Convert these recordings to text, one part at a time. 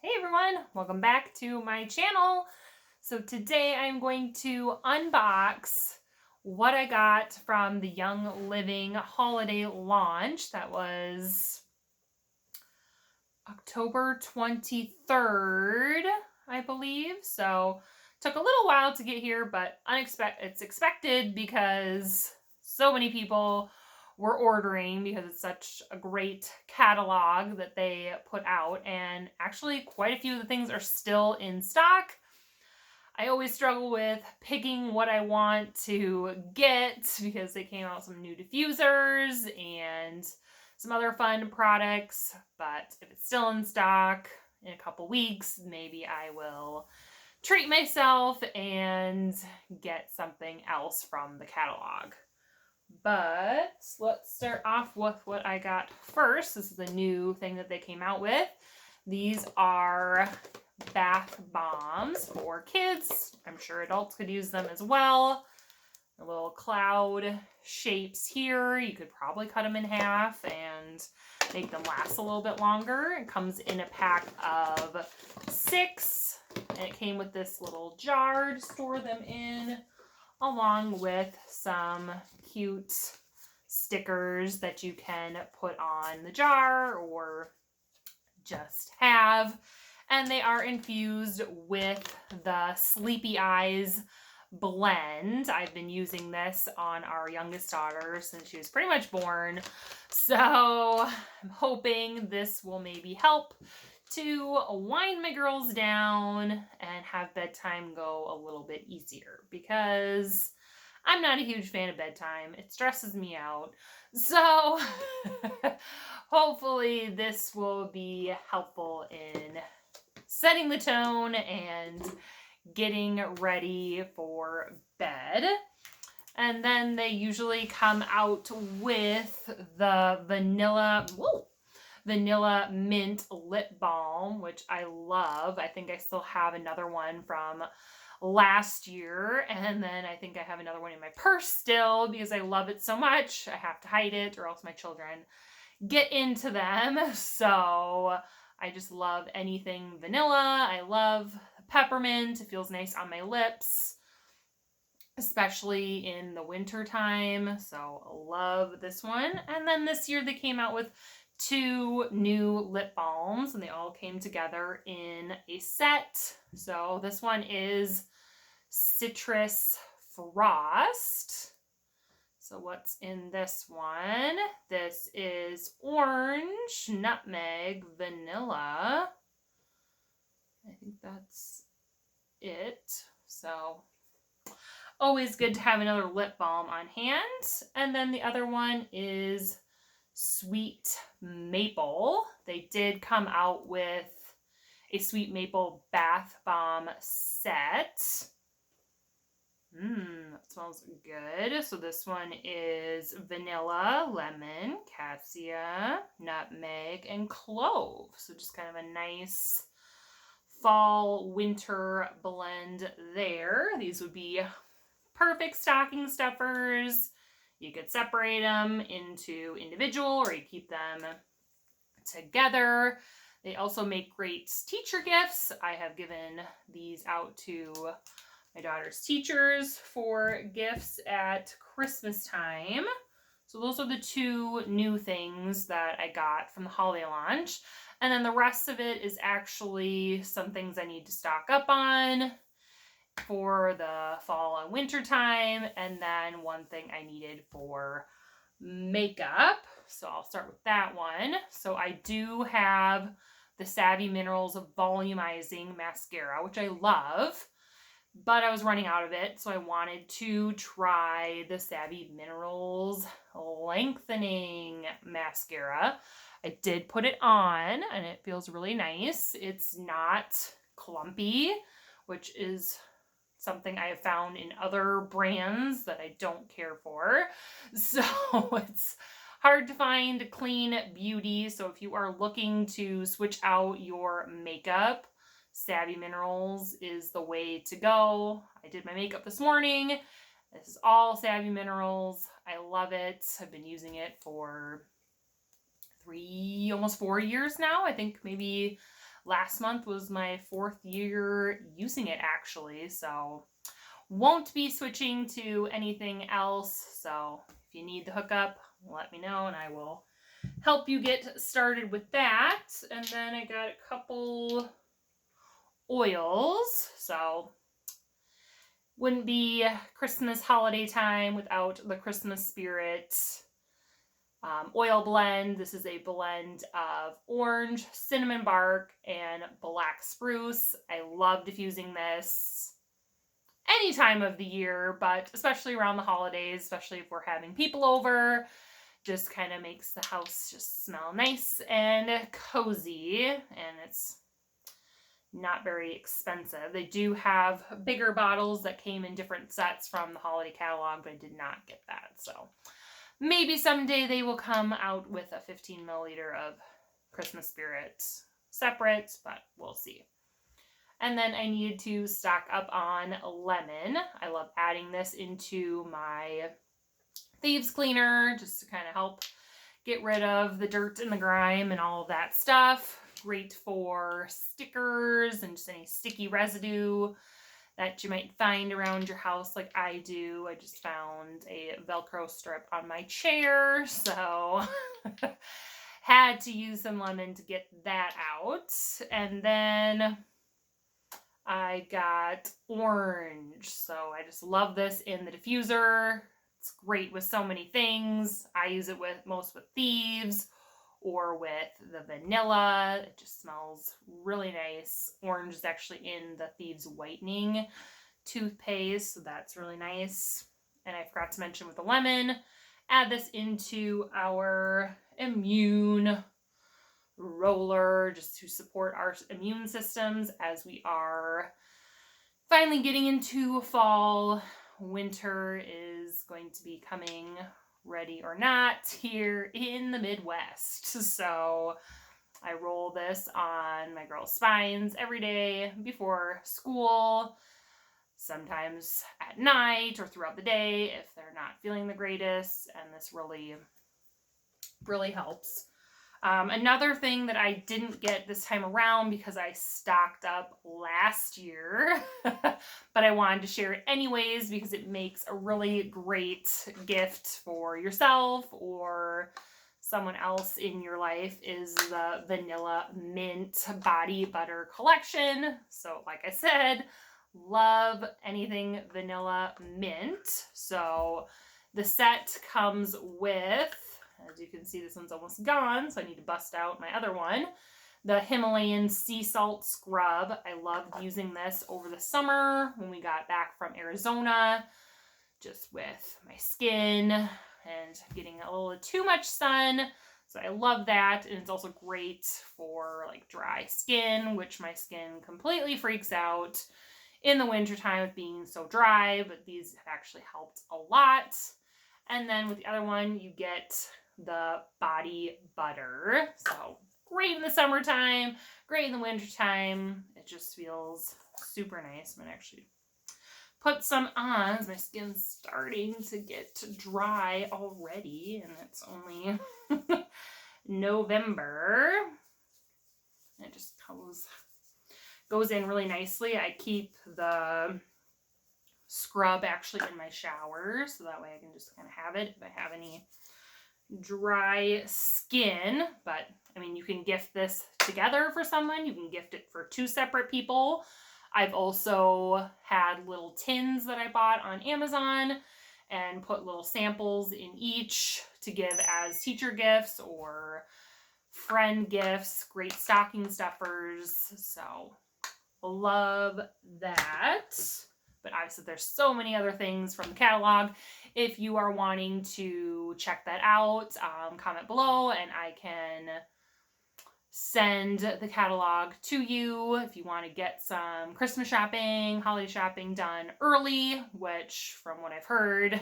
Hey everyone, welcome back to my channel. So today I'm going to unbox what I got from the Young Living holiday launch. That was October 23rd, I believe. So took a little while to get here, but it's expected because so many people were ordering because it's such a great catalog that they put out, and actually quite a few of the things are still in stock. I always struggle with picking what I want to get because they came out with some new diffusers and some other fun products, but if it's still in stock in a couple weeks, maybe I will treat myself and get something else from the catalog. But let's start off with what I got first. This is the new thing that they came out with. These are bath bombs for kids. I'm sure adults could use them as well. The little cloud shapes here. You could probably cut them in half and make them last a little bit longer. It comes in a pack of 6, and it came with this little jar to store them in, along with some cute stickers that you can put on the jar or just have. And they are infused with the Sleepy Eyes blend. I've been using this on our youngest daughter since she was pretty much born. So I'm hoping this will maybe help to wind my girls down and have bedtime go a little bit easier, because I'm not a huge fan of bedtime. It stresses me out. So hopefully this will be helpful in setting the tone and getting ready for bed. And then they usually come out with the vanilla mint lip balm, which I love. I think I still have another one from last year, and then I think I have another one in my purse still because I love it so much. I have to hide it or else my children get into them. So I just love anything vanilla. I love peppermint. It feels nice on my lips, especially in the winter time. So love this one. And then this year they came out with 2 new lip balms, and they all came together in a set. So this one is Citrus Frost. So what's in this one? This is orange, nutmeg, vanilla. I think that's it. So always good to have another lip balm on hand. And then the other one is sweet maple. They did come out with a sweet maple bath bomb set. That smells good. So this one is vanilla, lemon, cassia, nutmeg, and clove. So just kind of a nice fall winter blend there. These would be perfect stocking stuffers. You could separate them into individual, or you keep them together. They also make great teacher gifts. I have given these out to my daughter's teachers for gifts at Christmas time. So those are the 2 new things that I got from the holiday launch. And then the rest of it is actually some things I need to stock up on for the fall and winter time, and then one thing I needed for makeup. So I'll start with that one. So I do have the Savvy Minerals Volumizing Mascara, which I love, but I was running out of it, so I wanted to try the Savvy Minerals Lengthening Mascara. I did put it on, and it feels really nice. It's not clumpy, which is something I have found in other brands that I don't care for. So it's hard to find clean beauty. So if you are looking to switch out your makeup, Savvy Minerals is the way to go. I did my makeup this morning. This is all Savvy Minerals. I love it. I've been using it for almost 4 years now. I think maybe last month was my 4th year using it actually, so won't be switching to anything else. So if you need the hookup, let me know and I will help you get started with that. And then I got a couple oils, so wouldn't be Christmas holiday time without the Christmas spirit oil blend. This is a blend of orange, cinnamon bark, and black spruce. I love diffusing this any time of the year, but especially around the holidays, especially if we're having people over. Just kind of makes the house just smell nice and cozy, and it's not very expensive. They do have bigger bottles that came in different sets from the holiday catalog, but I did not get that. So maybe someday they will come out with a 15 milliliter of Christmas Spirit separate, but we'll see. And then I needed to stock up on lemon. I love adding this into my thieves cleaner just to kind of help get rid of the dirt and the grime and all of that stuff. Great for stickers and just any sticky residue that you might find around your house like I do. I just found a Velcro strip on my chair, so had to use some lemon to get that out. And then I got orange, so I just love this in the diffuser. It's great with so many things. I use it most with thieves or with the vanilla. It just smells really nice. Orange is actually in the Thieves Whitening toothpaste, so that's really nice. And I forgot to mention with the lemon, add this into our immune roller just to support our immune systems as we are finally getting into fall. Winter is going to be coming, ready or not, here in the Midwest. So I roll this on my girls' spines every day before school, sometimes at night or throughout the day if they're not feeling the greatest, and this really helps. Another thing that I didn't get this time around because I stocked up last year, but I wanted to share it anyways because it makes a really great gift for yourself or someone else in your life, is the Vanilla Mint Body Butter Collection. So like I said, love anything vanilla mint. So the set comes with, as you can see, this one's almost gone, so I need to bust out my other one. The Himalayan Sea Salt Scrub. I loved using this over the summer when we got back from Arizona, just with my skin and getting a little too much sun. So I love that, and it's also great for like dry skin, which my skin completely freaks out in the wintertime with being so dry, but these have actually helped a lot. And then with the other one, you get the body butter. So great in the summertime, great in the wintertime. It just feels super nice. I'm going to actually put some on as my skin's starting to get dry already, and it's only November. And it just goes in really nicely. I keep the scrub actually in my shower, so that way I can just kind of have it if I have any dry skin. But I mean, you can gift this together for someone. You can gift it for 2 separate people. I've also had little tins that I bought on Amazon and put little samples in each to give as teacher gifts or friend gifts. Great stocking stuffers. So love that. But obviously there's so many other things from the catalog. If you are wanting to check that out, comment below and I can send the catalog to you if you want to get some Christmas shopping, holiday shopping done early, which from what I've heard,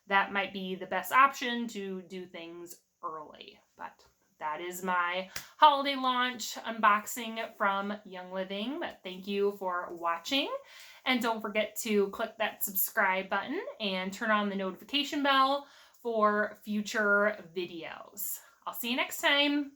that might be the best option to do things early. But that is my holiday launch unboxing from Young Living. But thank you for watching. And don't forget to click that subscribe button and turn on the notification bell for future videos. I'll see you next time.